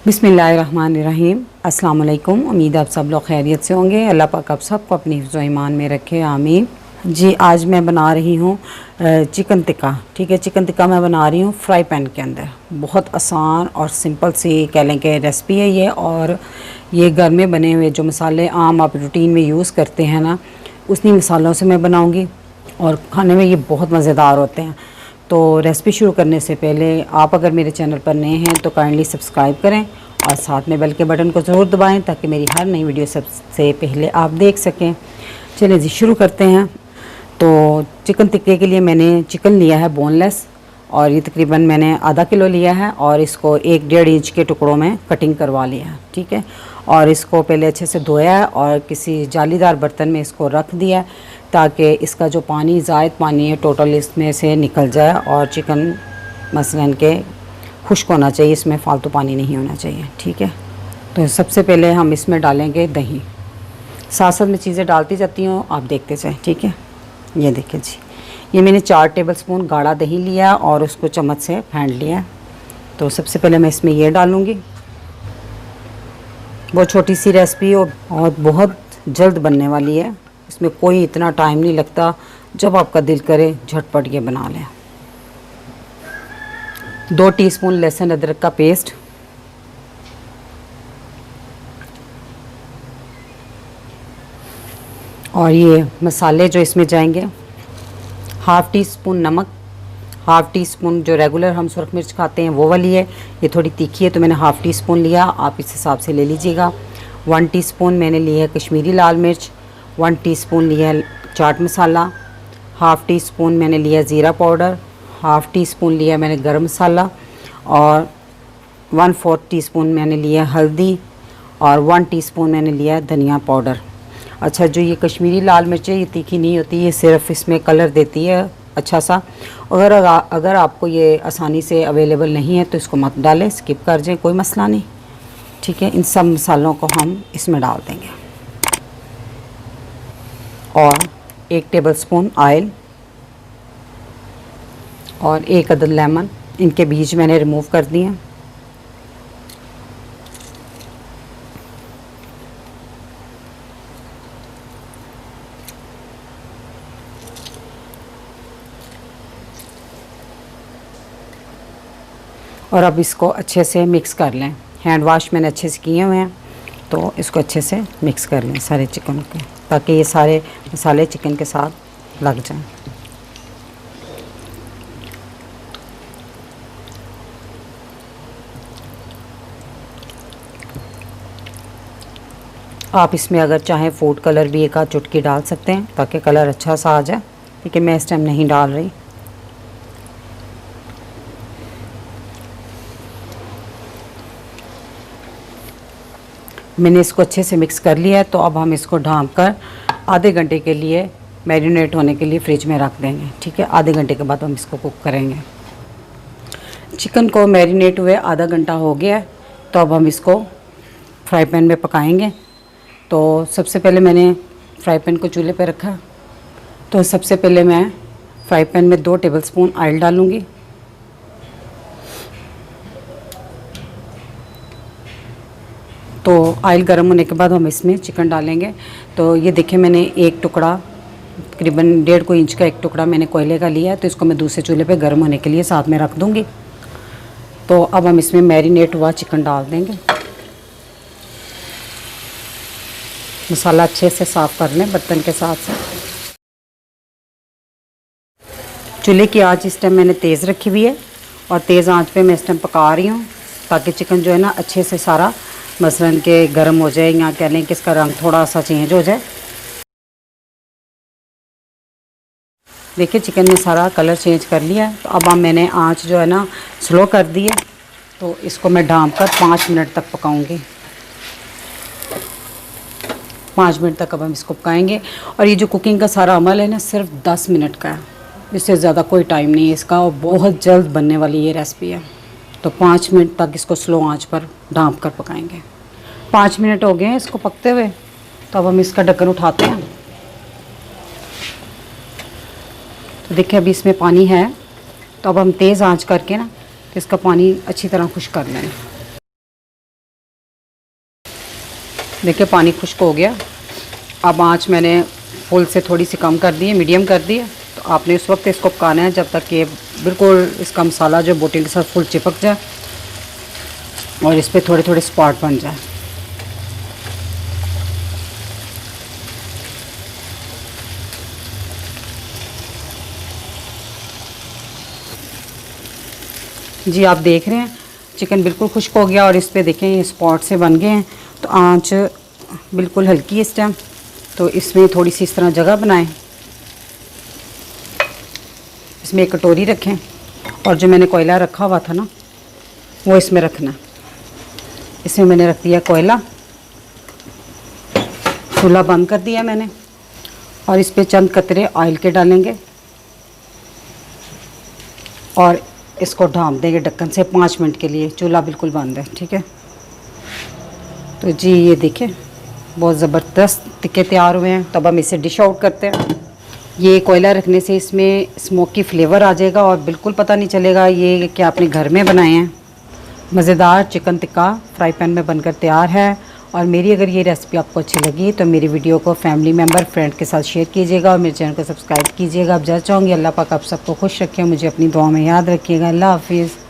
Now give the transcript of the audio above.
बिस्मिल्लाहिर्रहमानिर्रहीम। अस्सलाम वालेकुम। उम्मीद आप सब लोग खैरियत से होंगे। अल्लाह पाक आप सबको अपनी हिफ्ज़ व ईमान में रखे, आमीन। जी, आज मैं बना रही हूँ चिकन टिक्का। ठीक है, चिकन टिक्का मैं बना रही हूँ फ्राई पैन के अंदर। बहुत आसान और सिंपल सी कह लें कि रेसिपी है ये। और ये घर में बने हुए जो मसाले आम आप रूटीन में यूज़ करते हैं ना, उसी मसालों से मैं बनाऊँगी और खाने में ये बहुत मज़ेदार होते हैं। तो रेसिपी शुरू करने से पहले आप अगर मेरे चैनल पर नए हैं तो काइंडली सब्सक्राइब करें और साथ में बेल के बटन को ज़रूर दबाएं ताकि मेरी हर नई वीडियो सबसे पहले आप देख सकें। चलिए जी, शुरू करते हैं। तो चिकन टिक्के के लिए मैंने चिकन लिया है बोनलेस, और ये तकरीबन मैंने आधा किलो लिया है और इसको 1-1.5 इंच के टुकड़ों में कटिंग करवा लिया है। ठीक है, और इसको पहले अच्छे से धोया है और किसी जालीदार बर्तन में इसको रख दिया है ताकि इसका जो पानी ज़ायद पानी है टोटल इसमें से निकल जाए और चिकन मसलन के खुश्क होना चाहिए, इसमें फालतू पानी नहीं होना चाहिए। ठीक है, तो सबसे पहले हम इसमें डालेंगे दही। साथ साथ में चीज़ें डालती जाती हूँ, आप देखते जाएँ। ठीक है, ये देखिए जी, ये मैंने 4 टेबलस्पून गाढ़ा दही लिया और उसको चम्मच से फेंट लिया। तो सबसे पहले मैं इसमें ये डालूँगी। बहुत छोटी सी रेसिपी और बहुत जल्द बनने वाली है। इसमें कोई इतना टाइम नहीं लगता, जब आपका दिल करे झटपट ये बना लें। 2 टीस्पून लहसुन अदरक का पेस्ट, और ये मसाले जो इसमें जाएंगे, हाफ़ टी स्पून नमक, हाफ़ टी स्पून जो रेगुलर हम सुरख मिर्च खाते हैं वो वाली है, ये थोड़ी तीखी है तो मैंने हाफ़ टी स्पून लिया, आप इस हिसाब से ले लीजिएगा। 1 टीस्पून मैंने लिया है कश्मीरी लाल मिर्च, 1 टीस्पून लिया है chaat masala, half tea spoon मैंने लिया ज़ीरा पाउडर, हाफ़ टी स्पून लिया मैंने गरम मसाला, और 1/4 टीस्पून मैंने लिया हल्दी, और 1 टीस्पून मैंने लिया धनिया पाउडर। अच्छा, जो ये कश्मीरी लाल मिर्च है ये तीखी नहीं होती, ये सिर्फ इसमें कलर देती है अच्छा सा। अगर आपको ये आसानी से अवेलेबल नहीं है तो इसको मत डालें, स्किप कर जाएं, कोई मसला नहीं। ठीक है, इन सब मसालों को हम इसमें डाल देंगे और 1 टेबलस्पून ऑयल और 1 अदद लेमन, इनके बीज मैंने रिमूव कर दिए। और अब इसको अच्छे से मिक्स कर लें। हैंड वॉश मैंने अच्छे से किए हुए हैं, तो इसको अच्छे से मिक्स कर लें सारे चिकन को, ताकि ये सारे मसाले चिकन के साथ लग जाएं। आप इसमें अगर चाहें फूड कलर भी 1 आध चुटकी डाल सकते हैं ताकि कलर अच्छा सा आ जाए। ठीक है, मैं इस टाइम नहीं डाल रही। मैंने इसको अच्छे से मिक्स कर लिया है, तो अब हम इसको ढाँप कर आधे घंटे के लिए मैरिनेट होने के लिए फ्रिज में रख देंगे। ठीक है, आधे घंटे के बाद हम इसको कुक करेंगे। चिकन को मैरिनेट हुए आधा घंटा हो गया है, तो अब हम इसको फ्राई पैन में पकाएंगे। तो सबसे पहले मैंने फ्राई पैन को चूल्हे पर रखा। तो सबसे पहले मैं फ्राई पैन में 2 टेबलस्पून ऑयल डालूँगी। तो ऑयल गर्म होने के बाद हम इसमें चिकन डालेंगे। तो ये देखिए, मैंने एक टुकड़ा तकरीबन 1.5 इंच का एक टुकड़ा मैंने कोयले का लिया है, तो इसको मैं दूसरे चूल्हे पे गर्म होने के लिए साथ में रख दूँगी। तो अब हम इसमें मैरिनेट हुआ चिकन डाल देंगे। मसाला अच्छे से साफ़ कर लें बर्तन के साथ से। चूल्हे की आंच इस टाइम मैंने तेज़ रखी हुई है और तेज़ आंच पे मैं इस टाइम पका रही हूँ ताकि चिकन जो है ना अच्छे से सारा मसलन के गर्म हो जाए, या कह लें कि इसका रंग थोड़ा सा चेंज हो जाए। देखिए, चिकन ने सारा कलर चेंज कर लिया है। तो अब मैंने आंच जो है ना स्लो कर दी है, तो इसको मैं ढाँप कर 5 मिनट तक पकाऊंगी। 5 मिनट तक अब हम इसको पकाएंगे। और ये जो कुकिंग का सारा अमल है ना सिर्फ 10 मिनट का है, इससे ज़्यादा कोई टाइम नहीं है इसका, और बहुत जल्द बनने वाली ये रेसिपी है। तो 5 मिनट तक इसको स्लो आंच पर ढाँप कर पकाएंगे। 5 मिनट हो गए हैं इसको पकते हुए, तो अब हम इसका ढक्कन उठाते हैं। तो देखिए, अभी इसमें पानी है, तो अब हम तेज़ आंच करके ना इसका पानी अच्छी तरह खुश्क कर लें। देखिए पानी खुश्क हो गया। अब आँच मैंने फुल से थोड़ी सी कम कर दी है, मीडियम कर दी है। तो आपने उस वक्त इसको पकाना है जब तक कि बिल्कुल इसका मसाला जो बोटी के साथ फुल चिपक जाए और इस पर थोड़े थोड़े स्पॉट बन जाए। जी आप देख रहे हैं चिकन बिल्कुल खुश्क हो गया और इस पे देखें ये स्पॉट से बन गए हैं। तो आंच बिल्कुल हल्की है इस टाइम। तो इसमें थोड़ी सी इस तरह जगह बनाएं, इसमें एक कटोरी रखें और जो मैंने कोयला रखा हुआ था ना वो इसमें रखना। इसमें मैंने रख दिया कोयला, चूल्हा बंद कर दिया मैंने और इस पे चंद कतरे ऑयल के डालेंगे और इसको ढाँप देंगे ढक्कन से 5 मिनट के लिए। चूल्हा बिल्कुल बंद है, ठीक है। तो जी ये देखें बहुत ज़बरदस्त टिक्के तैयार हुए हैं। तब हम इसे डिश आउट करते हैं। ये कोयला रखने से इसमें स्मोकी फ्लेवर आ जाएगा और बिल्कुल पता नहीं चलेगा ये कि आपने घर में बनाए हैं। मज़ेदार चिकन टिक्का फ्राई पैन में बनकर तैयार है। और मेरी अगर ये रेसिपी आपको अच्छी लगी तो मेरी वीडियो को फैमिली मेम्बर फ्रेंड के साथ शेयर कीजिएगा और मेरे चैनल को सब्सक्राइब कीजिएगा। अब जा चाहूँगी अल्लाह पाक आप सबको खुश रखें, मुझे अपनी दुआ में याद रखिएगा। अल्लाह हाफिज़।